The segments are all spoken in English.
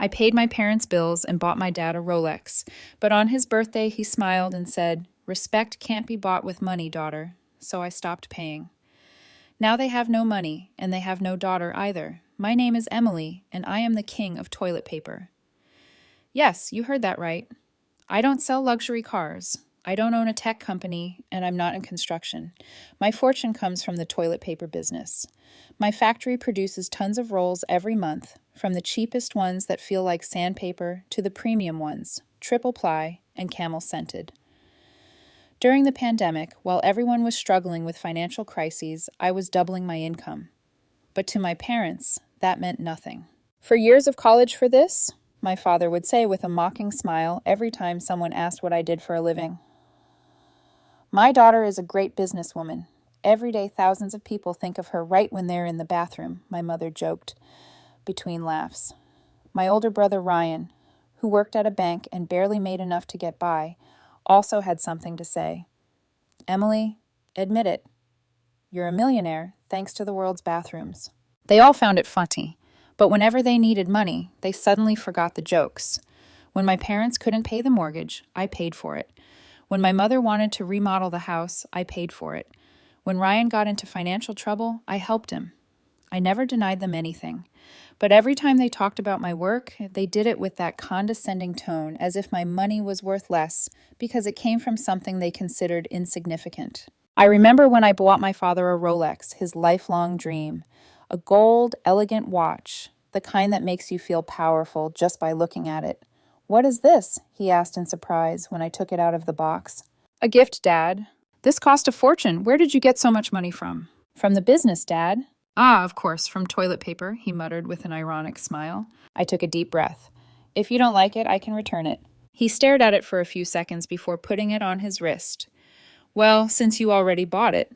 I paid my parents' bills and bought my dad a Rolex, but on his birthday he smiled and said, "Respect can't be bought with money, daughter," so I stopped paying. Now they have no money, and they have no daughter either. My name is Emily, and I am the king of toilet paper. Yes, you heard that right. I don't sell luxury cars. I don't own a tech company, and I'm not in construction. My fortune comes from the toilet paper business. My factory produces tons of rolls every month, from the cheapest ones that feel like sandpaper to the premium ones, triple ply and camel scented. During the pandemic, while everyone was struggling with financial crises, I was doubling my income. But to my parents, that meant nothing. "4 years of college for this?" my father would say with a mocking smile every time someone asked what I did for a living. "My daughter is a great businesswoman. Every day thousands of people think of her right when they're in the bathroom," my mother joked between laughs. My older brother Ryan, who worked at a bank and barely made enough to get by, also had something to say. "Emily, admit it. You're a millionaire thanks to the world's bathrooms." They all found it funny, but whenever they needed money, they suddenly forgot the jokes. When my parents couldn't pay the mortgage, I paid for it. When my mother wanted to remodel the house, I paid for it. When Ryan got into financial trouble, I helped him. I never denied them anything. But every time they talked about my work, they did it with that condescending tone, as if my money was worth less because it came from something they considered insignificant. I remember when I bought my father a Rolex, his lifelong dream. A gold, elegant watch, the kind that makes you feel powerful just by looking at it. "What is this?" he asked in surprise when I took it out of the box. "A gift, Dad." "This cost a fortune. Where did you get so much money from?" "From the business, Dad." "Ah, of course, from toilet paper," he muttered with an ironic smile. I took a deep breath. "If you don't like it, I can return it." He stared at it for a few seconds before putting it on his wrist. "Well, since you already bought it."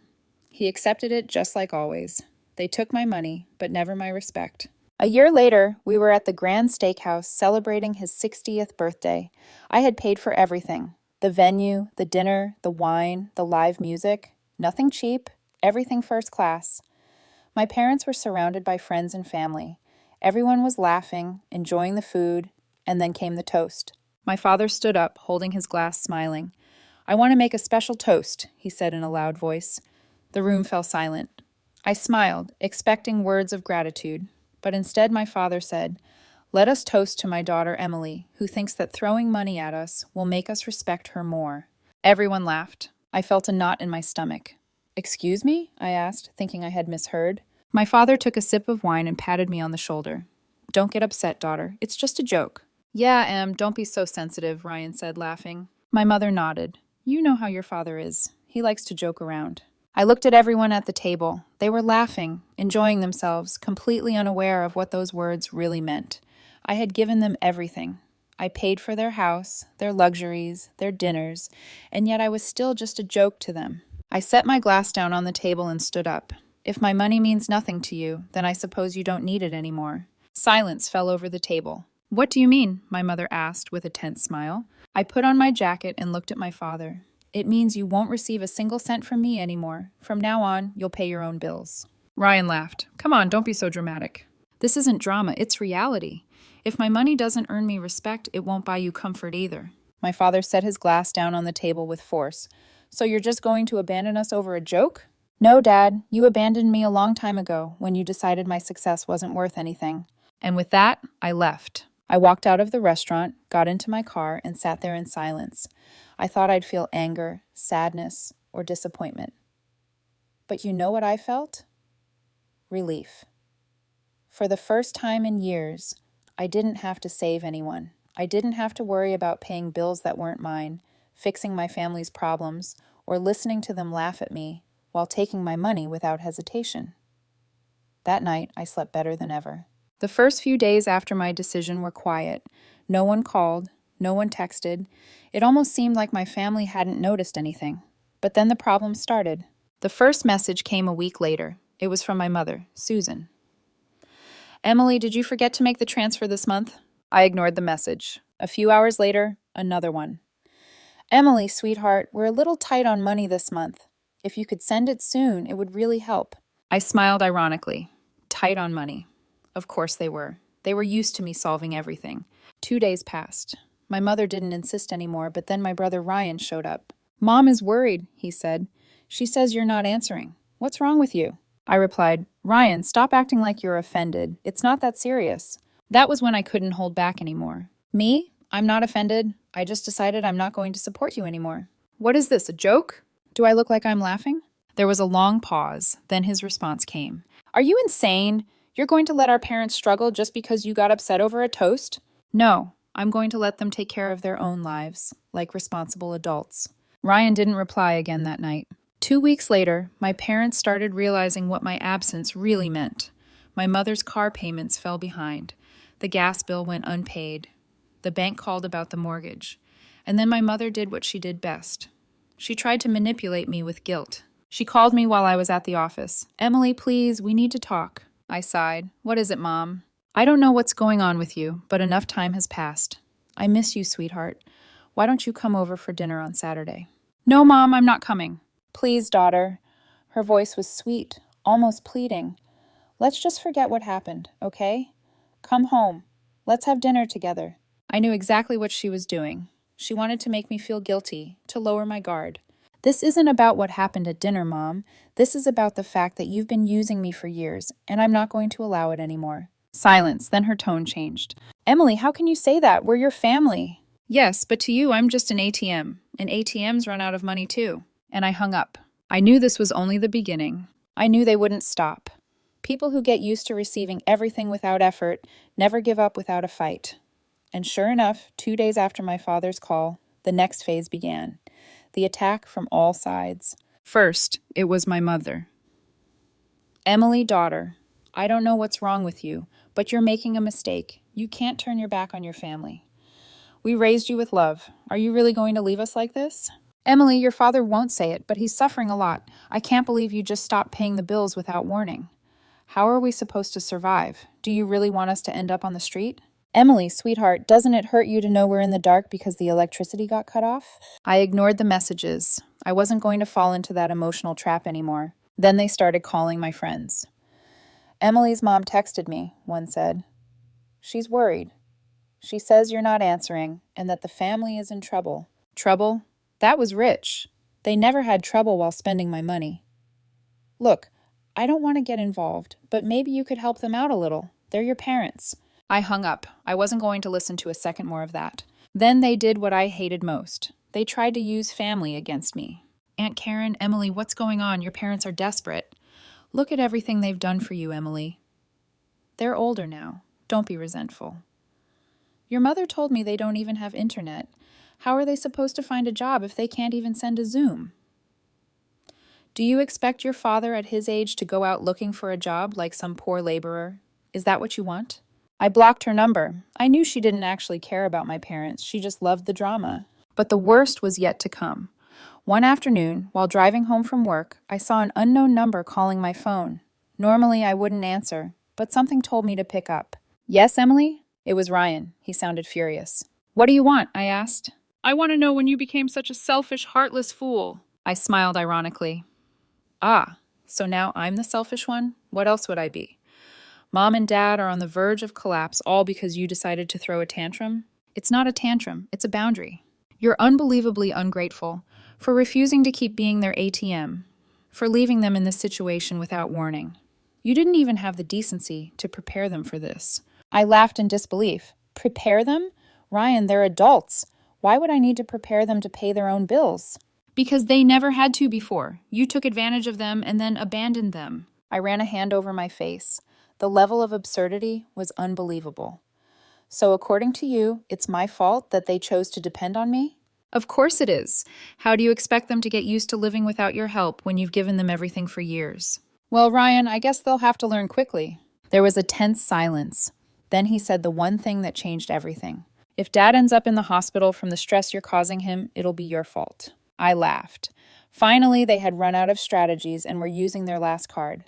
He accepted it just like always. They took my money, but never my respect. A year later, we were at the Grand Steakhouse celebrating his 60th birthday. I had paid for everything. The venue, the dinner, the wine, the live music. Nothing cheap, everything first class. My parents were surrounded by friends and family. Everyone was laughing, enjoying the food, and then came the toast. My father stood up, holding his glass, smiling. "I want to make a special toast," he said in a loud voice. The room fell silent. I smiled, expecting words of gratitude, but instead my father said, "Let us toast to my daughter Emily, who thinks that throwing money at us will make us respect her more." Everyone laughed. I felt a knot in my stomach. "Excuse me?" I asked, thinking I had misheard. My father took a sip of wine and patted me on the shoulder. "Don't get upset, daughter. It's just a joke." "Yeah, Em, don't be so sensitive," Ryan said, laughing. My mother nodded. "You know how your father is. He likes to joke around." I looked at everyone at the table. They were laughing, enjoying themselves, completely unaware of what those words really meant. I had given them everything. I paid for their house, their luxuries, their dinners, and yet I was still just a joke to them. I set my glass down on the table and stood up. "If my money means nothing to you, then I suppose you don't need it anymore." Silence fell over the table. "What do you mean?" my mother asked with a tense smile. I put on my jacket and looked at my father. "It means you won't receive a single cent from me anymore. From now on, you'll pay your own bills." Ryan laughed. "Come on, don't be so dramatic." "This isn't drama, it's reality. If my money doesn't earn me respect, it won't buy you comfort either." My father set his glass down on the table with force. "So you're just going to abandon us over a joke?" "No, Dad. You abandoned me a long time ago when you decided my success wasn't worth anything." And with that, I left. I walked out of the restaurant, got into my car, and sat there in silence. I thought I'd feel anger, sadness, or disappointment. But you know what I felt? Relief. For the first time in years, I didn't have to save anyone. I didn't have to worry about paying bills that weren't mine, fixing my family's problems, or listening to them laugh at me while taking my money without hesitation. That night, I slept better than ever. The first few days after my decision were quiet. No one called, no one texted. It almost seemed like my family hadn't noticed anything. But then the problem started. The first message came a week later. It was from my mother, Susan. "Emily, did you forget to make the transfer this month?" I ignored the message. A few hours later, another one. "Emily, sweetheart, we're a little tight on money this month. If you could send it soon, it would really help." I smiled ironically. Tight on money. Of course they were. They were used to me solving everything. 2 days passed. My mother didn't insist anymore, but then my brother Ryan showed up. "Mom is worried," he said. "She says you're not answering. What's wrong with you?" I replied, "Ryan, stop acting like you're offended. It's not that serious." That was when I couldn't hold back anymore. "Me? I'm not offended. I just decided I'm not going to support you anymore." "What is this, a joke? Do I look like I'm laughing?" There was a long pause, then his response came. "Are you insane? You're going to let our parents struggle just because you got upset over a toast?" "No, I'm going to let them take care of their own lives, like responsible adults." Ryan didn't reply again that night. 2 weeks later, my parents started realizing what my absence really meant. My mother's car payments fell behind. The gas bill went unpaid. The bank called about the mortgage. And then my mother did what she did best. She tried to manipulate me with guilt. She called me while I was at the office. "Emily, please, we need to talk." I sighed. "What is it, Mom?" "I don't know what's going on with you, but enough time has passed. I miss you, sweetheart. Why don't you come over for dinner on Saturday?" "No, Mom, I'm not coming." "Please, daughter." Her voice was sweet, almost pleading. "Let's just forget what happened, okay? Come home. Let's have dinner together." I knew exactly what she was doing. She wanted to make me feel guilty, to lower my guard. "This isn't about what happened at dinner, Mom. This is about the fact that you've been using me for years, and I'm not going to allow it anymore." Silence, then her tone changed. "Emily, how can you say that? We're your family." "Yes, but to you, I'm just an ATM, and ATMs run out of money too." And I hung up. I knew this was only the beginning. I knew they wouldn't stop. People who get used to receiving everything without effort never give up without a fight. And sure enough, 2 days after my father's call, the next phase began. The attack from all sides. First, it was my mother. "Emily, daughter, I don't know what's wrong with you, but you're making a mistake. You can't turn your back on your family. We raised you with love. Are you really going to leave us like this?" "Emily, your father won't say it, but he's suffering a lot. I can't believe you just stopped paying the bills without warning. How are we supposed to survive? Do you really want us to end up on the street?" "Emily, sweetheart, doesn't it hurt you to know we're in the dark because the electricity got cut off?" I ignored the messages. I wasn't going to fall into that emotional trap anymore. Then they started calling my friends. "Emily's mom texted me," one said. "She's worried. She says you're not answering and that the family is in trouble." Trouble? That was rich. They never had trouble while spending my money. "Look, I don't want to get involved, but maybe you could help them out a little. They're your parents." I hung up. I wasn't going to listen to a second more of that. Then they did what I hated most. They tried to use family against me. "Aunt Karen, Emily, what's going on? Your parents are desperate. Look at everything they've done for you, Emily. They're older now. Don't be resentful. Your mother told me they don't even have internet. How are they supposed to find a job if they can't even send a Zoom? Do you expect your father at his age to go out looking for a job like some poor laborer? Is that what you want?" I blocked her number. I knew she didn't actually care about my parents. She just loved the drama. But the worst was yet to come. One afternoon, while driving home from work, I saw an unknown number calling my phone. Normally, I wouldn't answer, but something told me to pick up. "Yes, Emily?" It was Ryan. He sounded furious. "What do you want?" I asked. "I want to know when you became such a selfish, heartless fool." I smiled ironically. "Ah, so now I'm the selfish one? What else would I be? Mom and Dad are on the verge of collapse all because you decided to throw a tantrum? It's not a tantrum, it's a boundary. You're unbelievably ungrateful for refusing to keep being their ATM, for leaving them in this situation without warning. You didn't even have the decency to prepare them for this." I laughed in disbelief. "Prepare them? Ryan, they're adults. Why would I need to prepare them to pay their own bills?" "Because they never had to before. You took advantage of them and then abandoned them." I ran a hand over my face. The level of absurdity was unbelievable. "So according to you, it's my fault that they chose to depend on me?" "Of course it is. How do you expect them to get used to living without your help when you've given them everything for years?" "Well, Ryan, I guess they'll have to learn quickly." There was a tense silence. Then he said the one thing that changed everything. "If Dad ends up in the hospital from the stress you're causing him, it'll be your fault." I laughed. Finally, they had run out of strategies and were using their last card.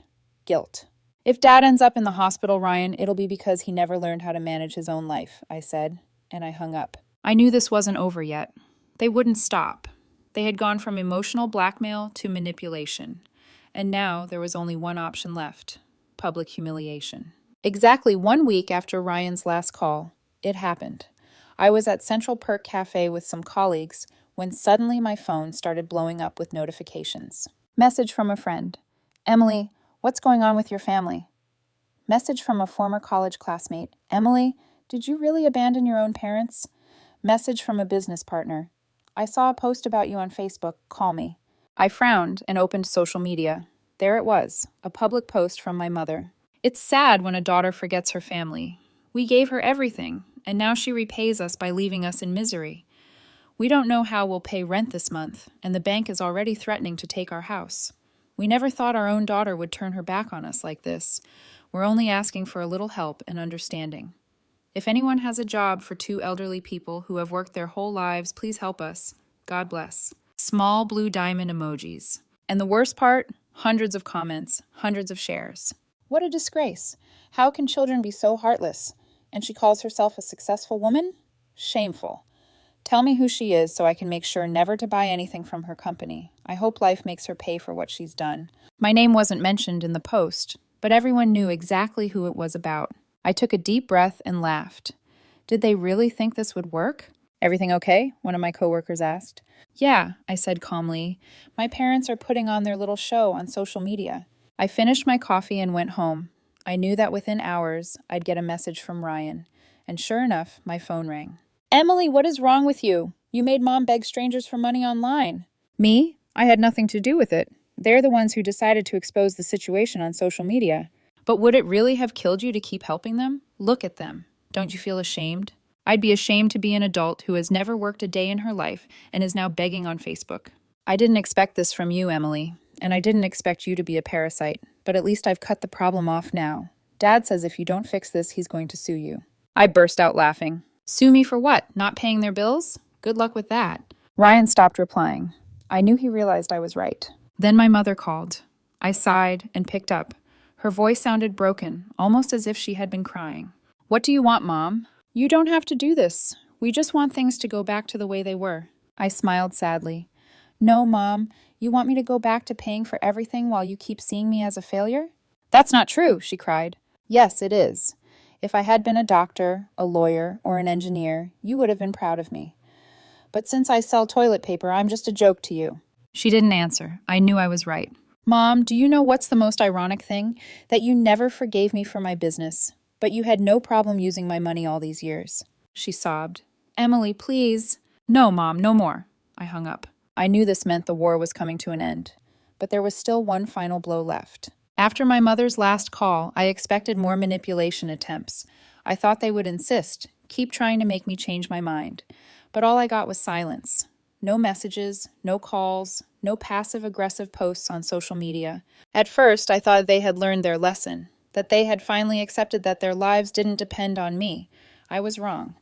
Guilt. "If Dad ends up in the hospital, Ryan, it'll be because he never learned how to manage his own life," I said, and I hung up. I knew this wasn't over yet. They wouldn't stop. They had gone from emotional blackmail to manipulation. And now there was only one option left: public humiliation. Exactly 1 week after Ryan's last call, it happened. I was at Central Perk Cafe with some colleagues when suddenly my phone started blowing up with notifications. Message from a friend. Emily, what's going on with your family? Message from a former college classmate. Emily, did you really abandon your own parents? Message from a business partner. I saw a post about you on Facebook. Call me. I frowned and opened social media. There it was, a public post from my mother. It's sad when a daughter forgets her family. We gave her everything, and now she repays us by leaving us in misery. We don't know how we'll pay rent this month, and the bank is already threatening to take our house. We never thought our own daughter would turn her back on us like this. We're only asking for a little help and understanding. If anyone has a job for two elderly people who have worked their whole lives, please help us. God bless. Small blue diamond emojis. And the worst part? Hundreds of comments, hundreds of shares. What a disgrace. How can children be so heartless? And she calls herself a successful woman? Shameful. Tell me who she is so I can make sure never to buy anything from her company. I hope life makes her pay for what she's done. My name wasn't mentioned in the post, but everyone knew exactly who it was about. I took a deep breath and laughed. Did they really think this would work? Everything okay? One of my coworkers asked. Yeah, I said calmly. My parents are putting on their little show on social media. I finished my coffee and went home. I knew that within hours, I'd get a message from Ryan. And sure enough, my phone rang. Emily, what is wrong with you? You made Mom beg strangers for money online. Me? I had nothing to do with it. They're the ones who decided to expose the situation on social media. But would it really have killed you to keep helping them? Look at them. Don't you feel ashamed? I'd be ashamed to be an adult who has never worked a day in her life and is now begging on Facebook. I didn't expect this from you, Emily, and I didn't expect you to be a parasite, but at least I've cut the problem off now. Dad says if you don't fix this, he's going to sue you. I burst out laughing. Sue me for what? Not paying their bills? Good luck with that. Ryan stopped replying. I knew he realized I was right. Then my mother called. I sighed and picked up. Her voice sounded broken, almost as if she had been crying. What do you want, Mom? You don't have to do this. We just want things to go back to the way they were. I smiled sadly. No, Mom. You want me to go back to paying for everything while you keep seeing me as a failure? That's not true, she cried. Yes, it is. If I had been a doctor, a lawyer, or an engineer, you would have been proud of me. But since I sell toilet paper, I'm just a joke to you. She didn't answer. I knew I was right. Mom, do you know what's the most ironic thing? That you never forgave me for my business, but you had no problem using my money all these years. She sobbed. Emily, please. No, Mom, no more. I hung up. I knew this meant the war was coming to an end, but there was still one final blow left. After my mother's last call, I expected more manipulation attempts. I thought they would insist, keep trying to make me change my mind. But all I got was silence. No messages, no calls, no passive-aggressive posts on social media. At first, I thought they had learned their lesson, that they had finally accepted that their lives didn't depend on me. I was wrong.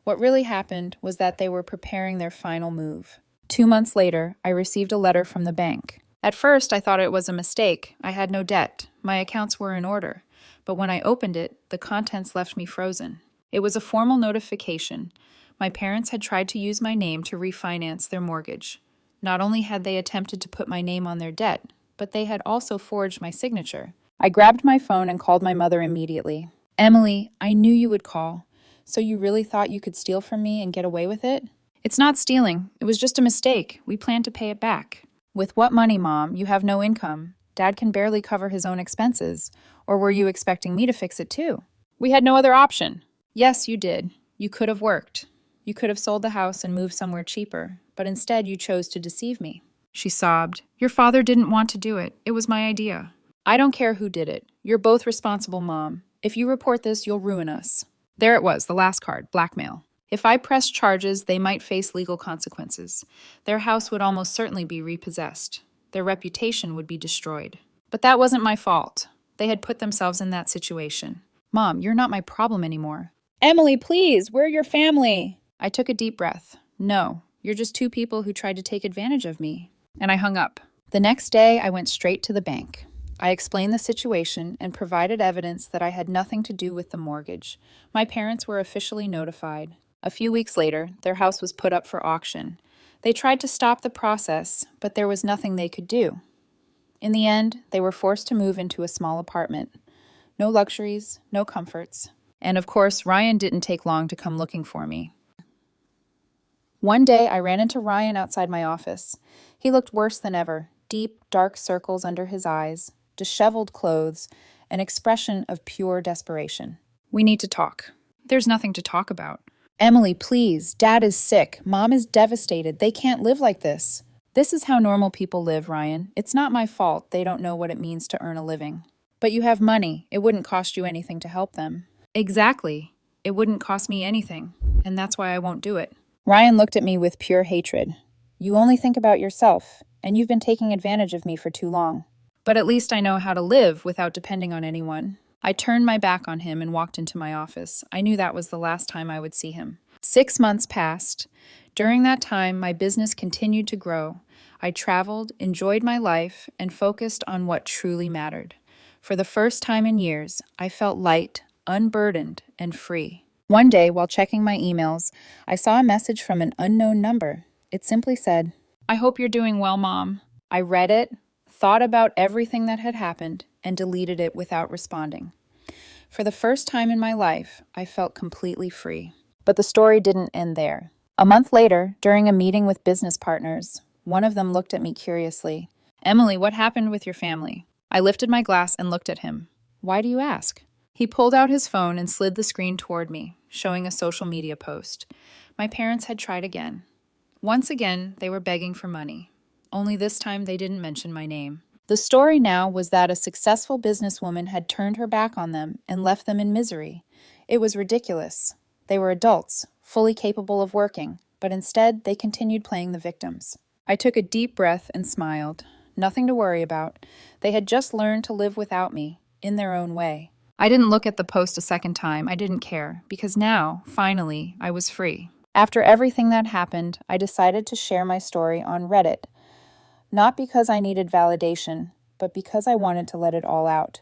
What really happened was that they were preparing their final move. 2 months later, I received a letter from the bank. At first, I thought it was a mistake. I had no debt. My accounts were in order. But when I opened it, the contents left me frozen. It was a formal notification. My parents had tried to use my name to refinance their mortgage. Not only had they attempted to put my name on their debt, but they had also forged my signature. I grabbed my phone and called my mother immediately. Emily, I knew you would call. So you really thought you could steal from me and get away with it? It's not stealing. It was just a mistake. We plan to pay it back. With what money, Mom? You have no income. Dad can barely cover his own expenses. Or were you expecting me to fix it too? We had no other option. Yes, you did. You could have worked. You could have sold the house and moved somewhere cheaper, but instead you chose to deceive me. She sobbed. Your father didn't want to do it. It was my idea. I don't care who did it. You're both responsible, Mom. If you report this, you'll ruin us. There it was, the last card, blackmail. If I pressed charges, they might face legal consequences. Their house would almost certainly be repossessed. Their reputation would be destroyed. But that wasn't my fault. They had put themselves in that situation. Mom, you're not my problem anymore. Emily, please, we're your family. I took a deep breath. No, you're just two people who tried to take advantage of me. And I hung up. The next day, I went straight to the bank. I explained the situation and provided evidence that I had nothing to do with the mortgage. My parents were officially notified. A few weeks later, their house was put up for auction. They tried to stop the process, but there was nothing they could do. In the end, they were forced to move into a small apartment. No luxuries, no comforts. And of course, Ryan didn't take long to come looking for me. One day, I ran into Ryan outside my office. He looked worse than ever, deep, dark circles under his eyes, disheveled clothes, an expression of pure desperation. We need to talk. There's nothing to talk about. Emily, please. Dad is sick. Mom is devastated. They can't live like this. This is how normal people live, Ryan. It's not my fault they don't know what it means to earn a living. But you have money. It wouldn't cost you anything to help them. Exactly. It wouldn't cost me anything, and that's why I won't do it. Ryan looked at me with pure hatred. You only think about yourself, and you've been taking advantage of me for too long. But at least I know how to live without depending on anyone. I turned my back on him and walked into my office. I knew that was the last time I would see him. 6 months passed. During that time, my business continued to grow. I traveled, enjoyed my life, and focused on what truly mattered. For the first time in years, I felt light, unburdened, and free. One day, while checking my emails, I saw a message from an unknown number. It simply said, "I hope you're doing well, Mom." I read it, thought about everything that had happened, and deleted it without responding. For the first time in my life, I felt completely free. But the story didn't end there. A month later, during a meeting with business partners, one of them looked at me curiously. "Emily, what happened with your family?" I lifted my glass and looked at him. "Why do you ask?" He pulled out his phone and slid the screen toward me, showing a social media post. My parents had tried again. Once again, they were begging for money. Only this time they didn't mention my name. The story now was that a successful businesswoman had turned her back on them and left them in misery. It was ridiculous. They were adults, fully capable of working, but instead they continued playing the victims. I took a deep breath and smiled. Nothing to worry about. They had just learned to live without me, in their own way. I didn't look at the post a second time. I didn't care, because now, finally, I was free. After everything that happened, I decided to share my story on Reddit. Not because I needed validation, but because I wanted to let it all out.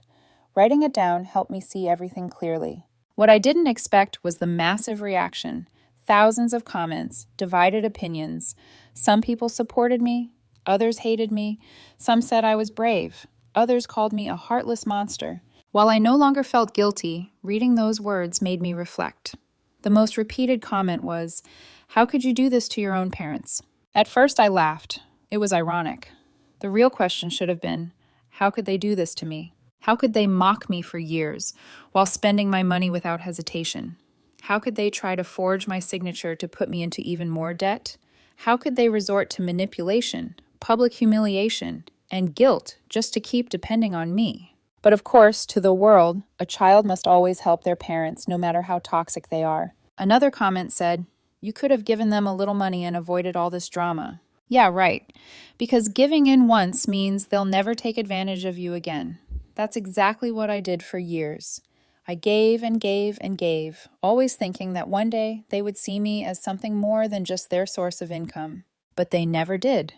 Writing it down helped me see everything clearly. What I didn't expect was the massive reaction. Thousands of comments, divided opinions. Some people supported me, others hated me. Some said I was brave. Others called me a heartless monster. While I no longer felt guilty, reading those words made me reflect. The most repeated comment was, "How could you do this to your own parents?" At first I laughed. It was ironic. The real question should have been, how could they do this to me? How could they mock me for years while spending my money without hesitation? How could they try to forge my signature to put me into even more debt? How could they resort to manipulation, public humiliation, and guilt just to keep depending on me? But of course, to the world, a child must always help their parents, no matter how toxic they are. Another comment said, "You could have given them a little money and avoided all this drama." Yeah, right. Because giving in once means they'll never take advantage of you again. That's exactly what I did for years. I gave and gave and gave, always thinking that one day they would see me as something more than just their source of income. But they never did.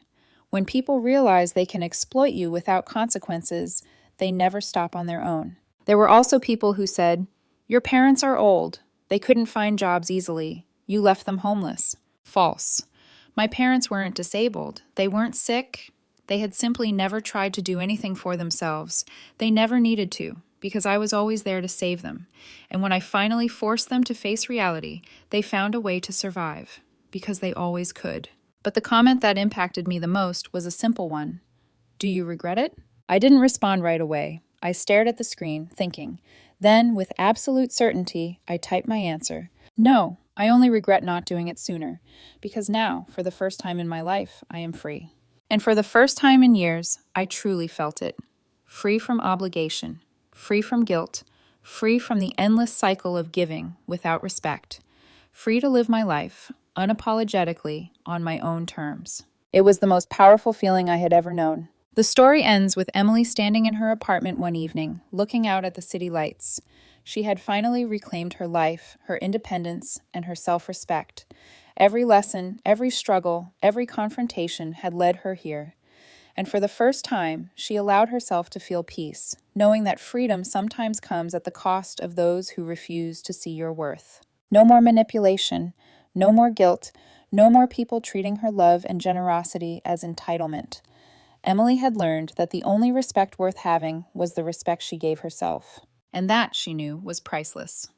When people realize they can exploit you without consequences, they never stop on their own. There were also people who said, "Your parents are old. They couldn't find jobs easily. You left them homeless." False. My parents weren't disabled. They weren't sick. They had simply never tried to do anything for themselves. They never needed to, because I was always there to save them. And when I finally forced them to face reality, they found a way to survive, because they always could. But the comment that impacted me the most was a simple one. "Do you regret it?" I didn't respond right away. I stared at the screen, thinking. Then, with absolute certainty, I typed my answer. "No, I only regret not doing it sooner, because now, for the first time in my life, I am free." And for the first time in years, I truly felt it. Free from obligation, free from guilt, free from the endless cycle of giving without respect, free to live my life, unapologetically, on my own terms. It was the most powerful feeling I had ever known. The story ends with Emily standing in her apartment one evening, looking out at the city lights. She had finally reclaimed her life, her independence, and her self-respect. Every lesson, every struggle, every confrontation had led her here. And for the first time, she allowed herself to feel peace, knowing that freedom sometimes comes at the cost of those who refuse to see your worth. No more manipulation, no more guilt, no more people treating her love and generosity as entitlement. Emily had learned that the only respect worth having was the respect she gave herself. And that, she knew, was priceless.